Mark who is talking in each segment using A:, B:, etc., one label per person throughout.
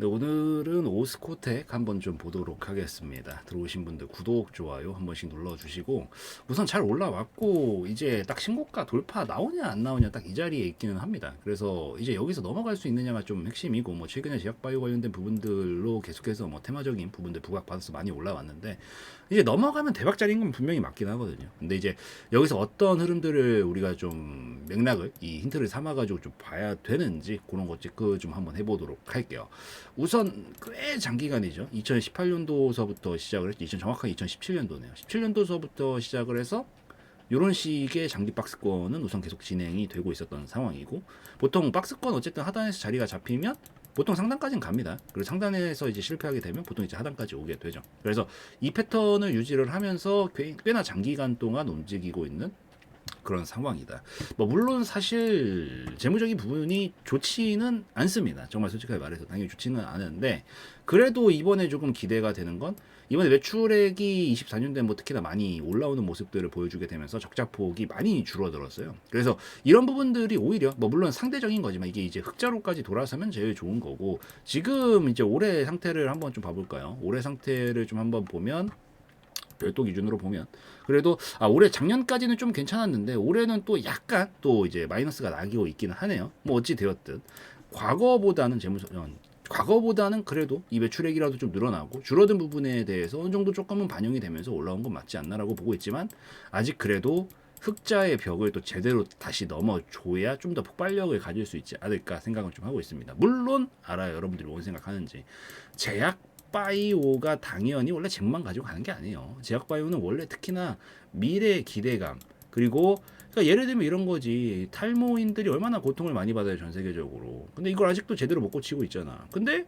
A: 네, 오늘은 오스코텍 한번 좀 보도록 하겠습니다. 들어오신 분들 구독, 좋아요 한 번씩 눌러주시고, 우선 잘 올라왔고 이제 딱 신고가 돌파 나오냐 안 나오냐 딱 이 자리에 있기는 합니다. 그래서 이제 여기서 넘어갈 수 있느냐가 좀 핵심이고, 뭐 최근에 제약바이오 관련된 부분들로 계속해서 뭐 테마적인 부분들 부각받아서 많이 올라왔는데, 이제 넘어가면 대박자리인 건 분명히 맞긴 하거든요. 근데 이제 여기서 어떤 흐름들을 우리가 좀 맥락을 이 힌트를 삼아가지고 좀 봐야 되는지 그런 것 체크 좀 한번 해보도록 할게요. 우선 꽤 장기간이죠. 2018년도서부터 시작을 했죠. 정확하게 2017년도네요. 17년도서부터 시작을 해서 이런 식의 장기 박스권은 우선 계속 진행이 되고 있었던 상황이고, 보통 박스권 어쨌든 하단에서 자리가 잡히면 보통 상단까지는 갑니다. 그리고 상단에서 이제 실패하게 되면 보통 이제 하단까지 오게 되죠. 그래서 이 패턴을 유지를 하면서 꽤나 장기간 동안 움직이고 있는 그런 상황이다. 뭐 물론 사실 재무적인 부분이 좋지는 않습니다. 정말 솔직하게 말해서 당연히 좋지는 않은데, 그래도 이번에 조금 기대가 되는 건, 이번에 매출액이 24년도에 뭐 특히나 많이 올라오는 모습들을 보여주게 되면서 적자폭이 많이 줄어들었어요. 그래서 이런 부분들이 오히려 뭐 물론 상대적인 거지만 이게 이제 흑자로까지 돌아서면 제일 좋은 거고, 지금 이제 올해 상태를 한번 좀 봐볼까요? 올해 상태를 좀 한번 보면, 별도 기준으로 보면 그래도 올해 작년까지는 좀 괜찮았는데 올해는 또 약간 또 이제 마이너스가 나기고 있기는 하네요. 뭐 어찌 되었든 과거보다는 과거보다는 그래도 이 매출액이라도 좀 늘어나고 줄어든 부분에 대해서 어느 정도 조금은 반영이 되면서 올라온 건 맞지 않나라고 보고 있지만, 아직 그래도 흑자의 벽을 또 제대로 다시 넘어줘야 좀 더 폭발력을 가질 수 있지 않을까 생각을 좀 하고 있습니다. 물론 알아요, 여러분들이 뭔 생각하는지. 제약 바이오가 당연히 원래 쟁만 가지고 가는 게 아니에요. 제약 바이오는 원래 특히나 미래의 기대감, 그리고 그러니까 예를 들면 이런 거지. 탈모인들이 얼마나 고통을 많이 받아요, 전 세계적으로. 근데 이걸 아직도 제대로 못 고치고 있잖아. 근데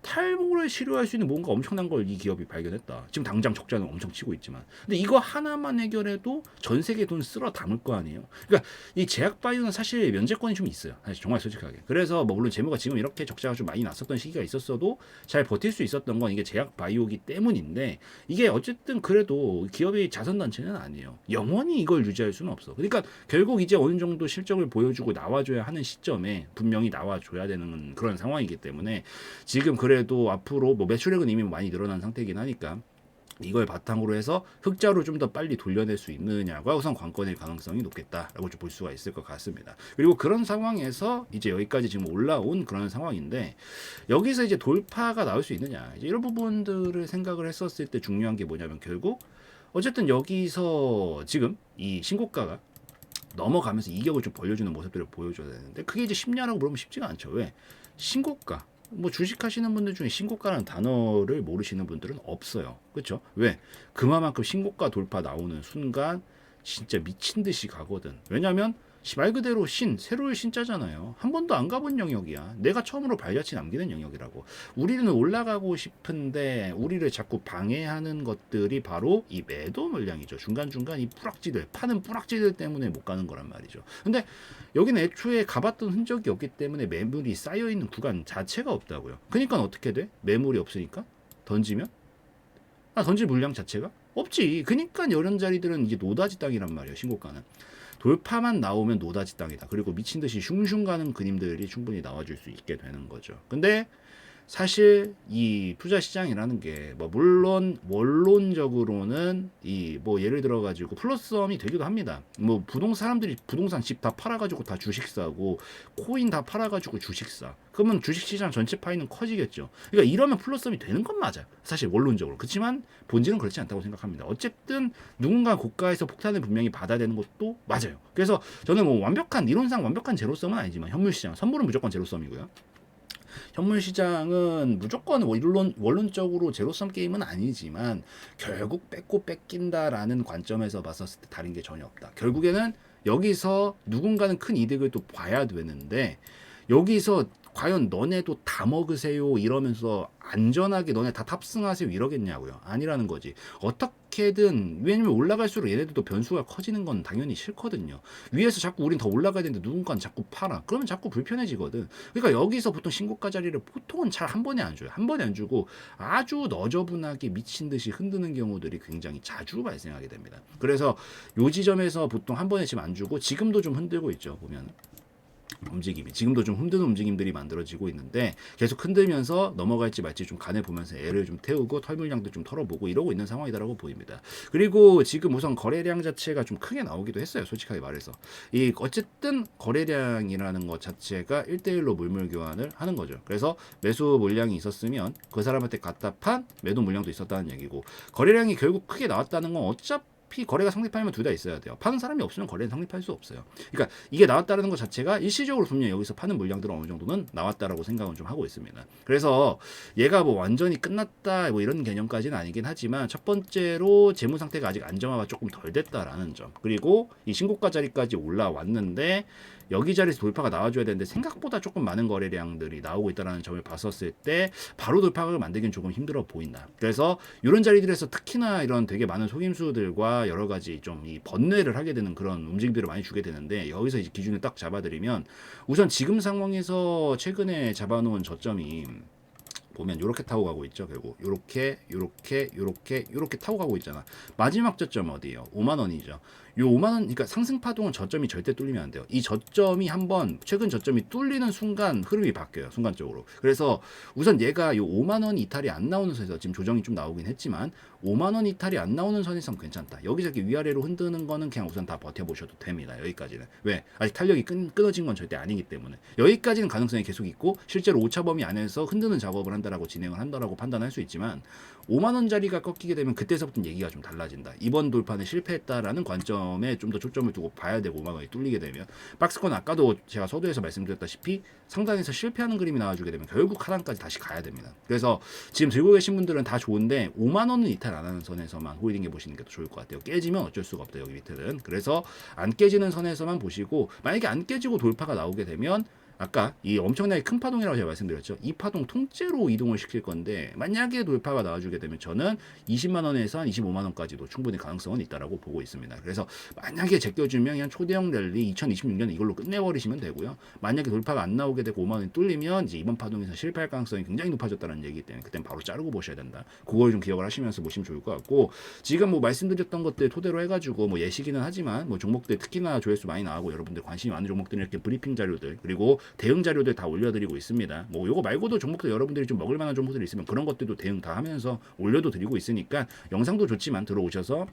A: 탈모를 치료할 수 있는 뭔가 엄청난 걸 이 기업이 발견했다. 지금 당장 적자는 엄청 치고 있지만. 근데 이거 하나만 해결해도 전 세계 돈 쓸어 담을 거 아니에요. 그러니까 이 제약 바이오는 사실 면제권이 좀 있어요. 사실 정말 솔직하게. 그래서 뭐 물론 재무가 지금 이렇게 적자가 좀 많이 났었던 시기가 있었어도 잘 버틸 수 있었던 건 이게 제약 바이오기 때문인데, 이게 어쨌든 그래도 기업의 자선단체는 아니에요. 영원히 이걸 유지할 수는 없어. 그러니까 결국 이제 어느 정도 실적을 보여주고 나와줘야 하는 시점에 분명히 나와줘야 되는 그런 상황이기 때문에, 지금 그래도 앞으로 뭐 매출액은 이미 많이 늘어난 상태이긴 하니까 이걸 바탕으로 해서 흑자로 좀 더 빨리 돌려낼 수 있느냐가 우선 관건일 가능성이 높겠다라고 좀 볼 수가 있을 것 같습니다. 그리고 그런 상황에서 이제 여기까지 지금 올라온 그런 상황인데, 여기서 이제 돌파가 나올 수 있느냐, 이제 이런 부분들을 생각을 했었을 때 중요한 게 뭐냐면, 결국 어쨌든 여기서 지금 이 신고가가 넘어가면서 이격을 좀 벌려주는 모습들을 보여줘야 되는데, 그게 이제 쉽냐라고 물으면 쉽지가 않죠. 왜? 신고가, 뭐 주식하시는 분들 중에 신고가라는 단어를 모르시는 분들은 없어요. 그렇죠? 왜? 그만큼 신고가 돌파 나오는 순간 진짜 미친 듯이 가거든. 왜냐면 말 그대로 새로울 신자잖아요. 한 번도 안 가본 영역이야. 내가 처음으로 발자취 남기는 영역이라고. 우리는 올라가고 싶은데 우리를 자꾸 방해하는 것들이 바로 이 매도 물량이죠. 중간중간 이 뿌락지들, 파는 뿌락지들 때문에 못 가는 거란 말이죠. 근데 여기는 애초에 가봤던 흔적이 없기 때문에 매물이 쌓여있는 구간 자체가 없다고요. 그러니까 어떻게 돼? 매물이 없으니까 던지면? 던질 물량 자체가 없지. 그러니까 이런 자리들은 이게 노다지 땅이란 말이에요. 신고가는. 돌파만 나오면 노다지 땅이다. 그리고 미친 듯이 슝슝 가는 그림들이 충분히 나와줄 수 있게 되는 거죠. 근데 사실 이 투자 시장이라는 게 뭐 물론 원론적으로는 이 뭐 예를 들어 가지고 플러스엄이 되기도 합니다. 뭐 사람들이 부동산 집 다 팔아 가지고 다 주식 사고 코인 다 팔아 가지고 주식 사. 그러면 주식 시장 전체 파이는 커지겠죠. 그러니까 이러면 플러스엄이 되는 건 맞아. 사실 원론적으로. 그렇지만 본질은 그렇지 않다고 생각합니다. 어쨌든 누군가 고가에서 폭탄을 분명히 받아야 되는 것도 맞아요. 그래서 저는 뭐 이론상 완벽한 제로섬은 아니지만, 현물 시장 선물은 무조건 제로섬이고요. 현물 시장은 무조건 원론적으로 제로섬 게임은 아니지만, 결국 뺏고 뺏긴다라는 관점에서 봤었을 때 다른 게 전혀 없다. 결국에는 여기서 누군가는 큰 이득을 또 봐야 되는데, 여기서 과연 너네도 다 먹으세요 이러면서 안전하게 너네 다 탑승하세요 이러겠냐고요. 아니라는 거지. 어떻게든, 왜냐면 올라갈수록 얘네들도 변수가 커지는 건 당연히 싫거든요. 위에서 자꾸 우린 더 올라가야 되는데 누군가는 자꾸 팔아. 그러면 자꾸 불편해지거든. 그러니까 여기서 보통 신고가 자리를 보통은 잘 한 번에 안 줘요. 한 번에 안 주고 아주 너저분하게 미친 듯이 흔드는 경우들이 굉장히 자주 발생하게 됩니다. 그래서 요 지점에서 보통 한 번에 지금 안 주고 지금도 좀 흔들고 있죠. 보면 움직임이 지금도 좀 흔드는 움직임들이 만들어지고 있는데 계속 흔들면서 넘어갈지 말지 좀 간을 보면서 애를 좀 태우고 털물량도 좀 털어보고 이러고 있는 상황이다라고 보입니다. 그리고 지금 우선 거래량 자체가 좀 크게 나오기도 했어요. 솔직하게 말해서 이 어쨌든 거래량이라는 것 자체가 1대1로 물물 교환을 하는 거죠. 그래서 매수 물량이 있었으면 그 사람한테 갖다 판 매도 물량도 있었다는 얘기고 거래량이 결국 크게 나왔다는 건 어차피 거래가 성립하려면 둘 다 있어야 돼요. 파는 사람이 없으면 거래는 성립할 수 없어요. 그러니까 이게 나왔다는 것 자체가 일시적으로 분명 여기서 파는 물량들은 어느 정도는 나왔다라고 생각은 좀 하고 있습니다. 그래서 얘가 뭐 완전히 끝났다 뭐 이런 개념까지는 아니긴 하지만 첫 번째로 재무 상태가 아직 안정화가 조금 덜 됐다라는 점. 그리고 이 신고가 자리까지 올라왔는데 여기 자리에서 돌파가 나와줘야 되는데 생각보다 조금 많은 거래량들이 나오고 있다는 점을 봤었을 때 바로 돌파를 만들기는 조금 힘들어 보인다. 그래서 이런 자리들에서 특히나 이런 되게 많은 속임수들과 여러 가지 좀 이 번뇌를 하게 되는 그런 움직임들을 많이 주게 되는데 여기서 이제 기준을 딱 잡아드리면 우선 지금 상황에서 최근에 잡아놓은 저점이 보면 이렇게 타고 가고 있죠. 결국 요렇게 타고 가고 있잖아. 마지막 저점 어디예요? 5만 원이죠. 요 5만 원, 그러니까 상승 파동은 저점이 절대 뚫리면 안 돼요. 이 저점이 한번 최근 저점이 뚫리는 순간 흐름이 바뀌어요. 순간적으로. 그래서 우선 얘가 요 5만 원 이탈이 안 나오는 선에서 지금 조정이 좀 나오긴 했지만 5만 원 이탈이 안 나오는 선에서는 괜찮다. 여기저기 위아래로 흔드는 거는 그냥 우선 다 버텨보셔도 됩니다. 여기까지는. 왜? 아직 탄력이 끊어진 건 절대 아니기 때문에. 여기까지는 가능성이 계속 있고 실제로 오차 범위 안에서 흔드는 작업을 한다라고 진행을 한다라고 판단할 수 있지만 5만 원짜리가 꺾이게 되면 그때서부터 얘기가 좀 달라진다. 이번 돌파는 실패했다라는 관점에 좀 더 초점을 두고 봐야 되고 5만 원이 뚫리게 되면 박스권 아까도 제가 서두에서 말씀드렸다시피 상단에서 실패하는 그림이 나와주게 되면 결국 하단까지 다시 가야 됩니다. 그래서 지금 들고 계신 분들은 다 좋은데 5만 원은 이탈 안 하는 선에서만 홀딩해 보시는 게 더 좋을 것 같아요. 깨지면 어쩔 수가 없다 여기 밑에는. 그래서 안 깨지는 선에서만 보시고 만약에 안 깨지고 돌파가 나오게 되면 아까 이 엄청나게 큰 파동이라고 제가 말씀드렸죠. 이 파동 통째로 이동을 시킬 건데 만약에 돌파가 나와주게 되면 저는 20만 원에서 한 25만 원까지도 충분히 가능성은 있다라고 보고 있습니다. 그래서 만약에 제껴주면 그냥 초대형 랠리 2026년 이걸로 끝내버리시면 되고요. 만약에 돌파가 안 나오게 되고 5만 원이 뚫리면 이제 이번 파동에서 실패할 가능성이 굉장히 높아졌다는 얘기이기 때문에 그땐 바로 자르고 보셔야 된다. 그걸 좀 기억을 하시면서 보시면 좋을 것 같고 지금 뭐 말씀드렸던 것들 토대로 해가지고 뭐 예시기는 하지만 뭐 종목들 특히나 조회수 많이 나오고 여러분들 관심이 많은 종목들 이렇게 브리핑 자료들 그리고 대응 자료들 다 올려드리고 있습니다. 뭐 요거 말고도 종목들 여러분들이 좀 먹을 만한 종목들이 있으면 그런 것들도 대응 다 하면서 올려도 드리고 있으니까 영상도 좋지만 들어오셔서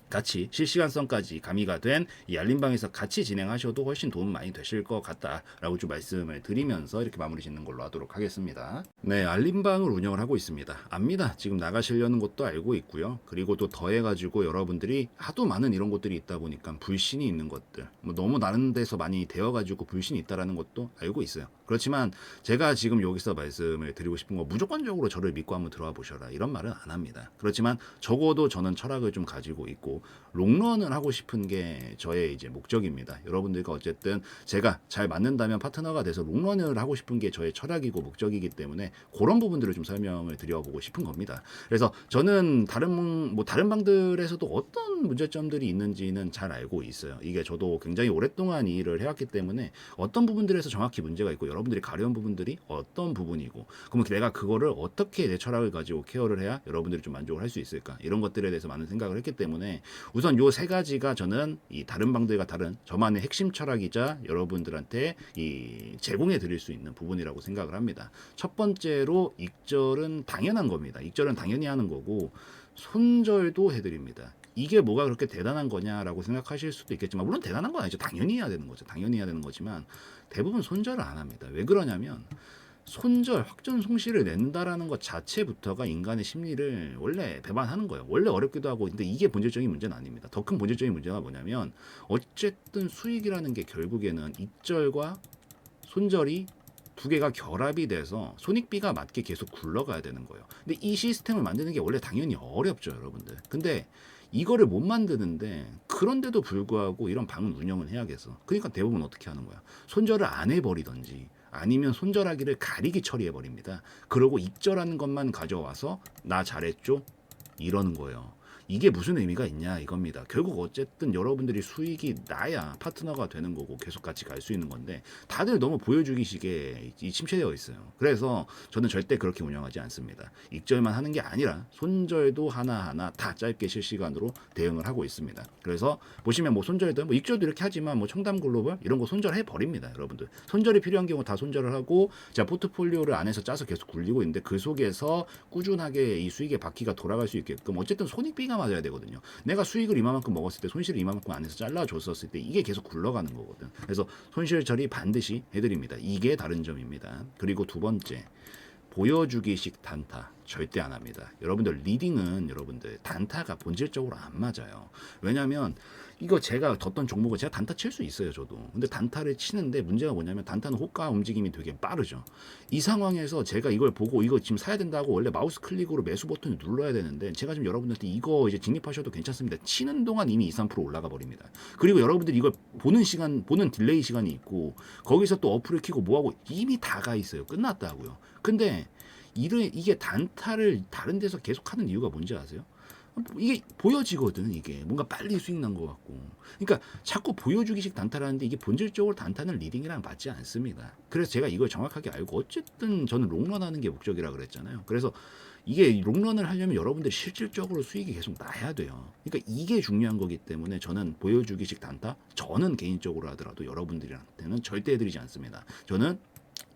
A: 같이 실시간성까지 가미가 된 이 알림방에서 같이 진행하셔도 훨씬 도움 많이 되실 것 같다라고 좀 말씀을 드리면서 이렇게 마무리 짓는 걸로 하도록 하겠습니다. 네, 알림방을 운영을 하고 있습니다. 압니다. 지금 나가시려는 것도 알고 있고요. 그리고 또 더해가지고 여러분들이 하도 많은 이런 것들이 있다 보니까 불신이 있는 것들, 뭐 너무 다른 데서 많이 되어가지고 불신이 있다라는 것도 알고 있어요. 그렇지만 제가 지금 여기서 말씀을 드리고 싶은 건 무조건적으로 저를 믿고 한번 들어와 보셔라 이런 말은 안 합니다. 그렇지만 적어도 저는 철학을 좀 가지고 있고 롱런을 하고 싶은 게 저의 이제 목적입니다. 여러분들과 어쨌든 제가 잘 맞는다면 파트너가 돼서 롱런을 하고 싶은 게 저의 철학이고 목적이기 때문에 그런 부분들을 좀 설명을 드려보고 싶은 겁니다. 그래서 저는 다른 방들에서도 어떤 문제점들이 있는지는 잘 알고 있어요. 이게 저도 굉장히 오랫동안 이 일을 해왔기 때문에 어떤 부분들에서 정확히 문제가 있고 여러분들이 가려운 부분들이 어떤 부분이고 그러면 내가 그거를 어떻게 내 철학을 가지고 케어를 해야 여러분들이 좀 만족을 할 수 있을까 이런 것들에 대해서 많은 생각을 했기 때문에 우선 요 세 가지가 저는 이 다른 방들과 다른 저만의 핵심 철학이자 여러분들한테 이 제공해 드릴 수 있는 부분이라고 생각을 합니다. 첫 번째로 익절은 당연한 겁니다. 익절은 당연히 하는 거고 손절도 해드립니다. 이게 뭐가 그렇게 대단한 거냐라고 생각하실 수도 있겠지만 물론 대단한 건 아니죠. 당연히 해야 되는 거죠. 당연히 해야 되는 거지만 대부분 손절을 안 합니다. 왜 그러냐면 손절, 확전 송실을 낸다라는 것 자체부터가 인간의 심리를 원래 배반하는 거예요. 원래 어렵기도 하고 근데 이게 본질적인 문제는 아닙니다. 더 큰 본질적인 문제가 뭐냐면 어쨌든 수익이라는 게 결국에는 익절과 손절이 두 개가 결합이 돼서 손익비가 맞게 계속 굴러가야 되는 거예요. 근데 이 시스템을 만드는 게 원래 당연히 어렵죠, 여러분들. 근데 이거를 못 만드는데 그런데도 불구하고 이런 방은 운영은 해야겠어. 그러니까 대부분 어떻게 하는 거야? 손절을 안 해버리던지 아니면 손절하기를 가리기 처리해버립니다. 그러고 익절하는 것만 가져와서 나 잘했죠? 이러는 거예요. 이게 무슨 의미가 있냐 이겁니다. 결국 어쨌든 여러분들이 수익이 나야 파트너가 되는 거고 계속 같이 갈 수 있는 건데 다들 너무 보여주기식에 이 침체되어 있어요. 그래서 저는 절대 그렇게 운영하지 않습니다. 익절만 하는 게 아니라 손절도 하나하나 다 짧게 실시간으로 대응을 하고 있습니다. 그래서 보시면 뭐 손절도 뭐 익절도 이렇게 하지만 뭐 청담 글로벌 이런 거 손절해 버립니다. 여러분들 손절이 필요한 경우 다 손절을 하고 자 포트폴리오를 안에서 짜서 계속 굴리고 있는데 그 속에서 꾸준하게 이 수익의 바퀴가 돌아갈 수 있게끔 어쨌든 손익비가 맞아야 되거든요. 내가 수익을 이만큼 먹었을 때 손실을 이만큼 안에서 잘라줬었을 때 이게 계속 굴러가는 거거든. 그래서 손실 처리 반드시 해드립니다. 이게 다른 점입니다. 그리고 두 번째 보여주기식 단타 절대 안 합니다. 여러분들 리딩은 여러분들 단타가 본질적으로 안 맞아요. 왜냐하면 이거 제가 뒀던 종목은 제가 단타 칠 수 있어요, 저도. 근데 단타를 치는데 문제가 뭐냐면 단타는 호가 움직임이 되게 빠르죠. 이 상황에서 제가 이걸 보고 이거 지금 사야 된다고 원래 마우스 클릭으로 매수 버튼을 눌러야 되는데 제가 지금 여러분들한테 이거 이제 진입하셔도 괜찮습니다. 치는 동안 이미 2, 3% 올라가 버립니다. 그리고 여러분들이 이걸 보는 시간, 보는 딜레이 시간이 있고 거기서 또 어플을 키고 뭐하고 이미 다 가 있어요. 끝났다고요. 근데 이게 단타를 다른 데서 계속 하는 이유가 뭔지 아세요? 이게 보여지거든. 이게 뭔가 빨리 수익 난 것 같고 그러니까 자꾸 보여주기식 단타라는데 이게 본질적으로 단타는 리딩이랑 맞지 않습니다. 그래서 제가 이걸 정확하게 알고 어쨌든 저는 롱런 하는 게 목적이라 그랬잖아요. 그래서 이게 롱런을 하려면 여러분들이 실질적으로 수익이 계속 나야 돼요. 그러니까 이게 중요한 거기 때문에 저는 보여주기식 단타 저는 개인적으로 하더라도 여러분들한테는 절대 해드리지 않습니다. 저는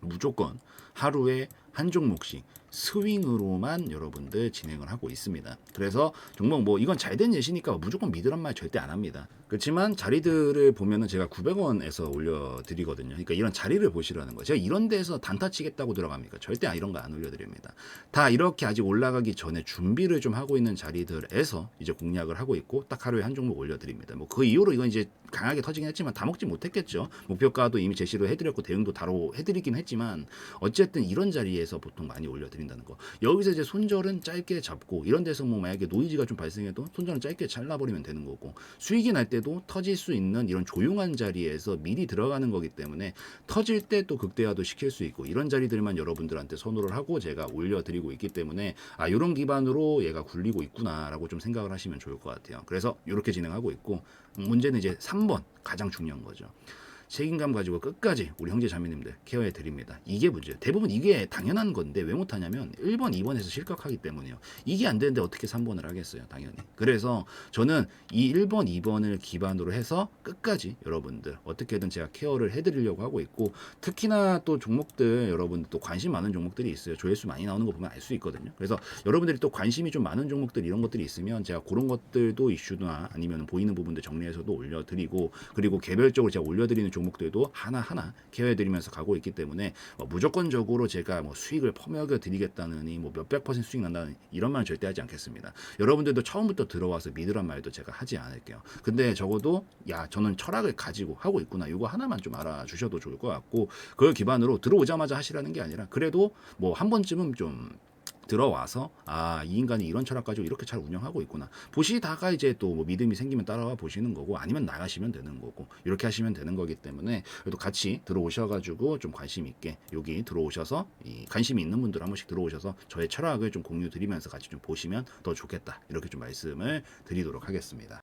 A: 무조건 하루에 한 종목씩 스윙으로만 여러분들 진행을 하고 있습니다. 그래서 종목 뭐 이건 잘된 예시니까 무조건 믿으란 말 절대 안 합니다. 그렇지만 자리들을 보면은 제가 900원에서 올려드리거든요. 그러니까 이런 자리를 보시라는 거예요. 제가 이런 데서 단타 치겠다고 들어갑니까? 절대 이런 거 안 올려드립니다. 다 이렇게 아직 올라가기 전에 준비를 좀 하고 있는 자리들에서 이제 공략을 하고 있고 딱 하루에 한 종목 올려드립니다. 뭐 그 이후로 이건 이제 강하게 터지긴 했지만 다 먹지 못했겠죠. 목표가도 이미 제시를 해드렸고 대응도 다로 해드리긴 했지만 어쨌든 이런 자리에서 보통 많이 올려드린다는 거. 여기서 이제 손절은 짧게 잡고 이런 데서 뭐 만약에 노이즈가 좀 발생해도 손절은 짧게 잘라버리면 되는 거고 수익이 날 때도 터질 수 있는 이런 조용한 자리에서 미리 들어가는 거기 때문에 터질 때 또 극대화도 시킬 수 있고 이런 자리들만 여러분들한테 선호를 하고 제가 올려드리고 있기 때문에 아 이런 기반으로 얘가 굴리고 있구나라고 좀 생각을 하시면 좋을 것 같아요. 그래서 이렇게 진행하고 있고 문제는 이제 3번 가장 중요한 거죠. 책임감 가지고 끝까지 우리 형제 자매님들 케어해 드립니다. 이게 문제예요. 대부분 이게 당연한 건데 왜 못하냐면 1번, 2번에서 실격하기 때문이에요. 이게 안 되는데 어떻게 3번을 하겠어요. 당연히. 그래서 저는 이 1번, 2번을 기반으로 해서 끝까지 여러분들 어떻게든 제가 케어를 해드리려고 하고 있고 특히나 또 종목들 여러분들 또 관심 많은 종목들이 있어요. 조회수 많이 나오는 거 보면 알 수 있거든요. 그래서 여러분들이 또 관심이 좀 많은 종목들 이런 것들이 있으면 제가 그런 것들도 이슈나 아니면 보이는 부분들 정리해서도 올려드리고 그리고 개별적으로 제가 올려드리는 종목들도 하나하나 케어해드리면서 가고 있기 때문에 무조건적으로 제가 뭐 수익을 퍼먹여 드리겠다느니 뭐 몇백 % 수익 난다는 이런 말은 절대 하지 않겠습니다. 여러분들도 처음부터 들어와서 믿으란 말도 제가 하지 않을게요. 근데 적어도 야 저는 철학을 가지고 하고 있구나 이거 하나만 좀 알아주셔도 좋을 것 같고 그걸 기반으로 들어오자마자 하시라는 게 아니라 그래도 뭐 한 번쯤은 좀 들어와서 아 이 인간이 이런 철학 가지고 이렇게 잘 운영하고 있구나 보시다가 이제 또 뭐 믿음이 생기면 따라와 보시는 거고 아니면 나가시면 되는 거고 이렇게 하시면 되는 거기 때문에 그래도 같이 들어오셔가지고 좀 관심 있게 여기 들어오셔서 이 관심이 있는 분들 한 번씩 들어오셔서 저의 철학을 좀 공유 드리면서 같이 좀 보시면 더 좋겠다 이렇게 좀 말씀을 드리도록 하겠습니다.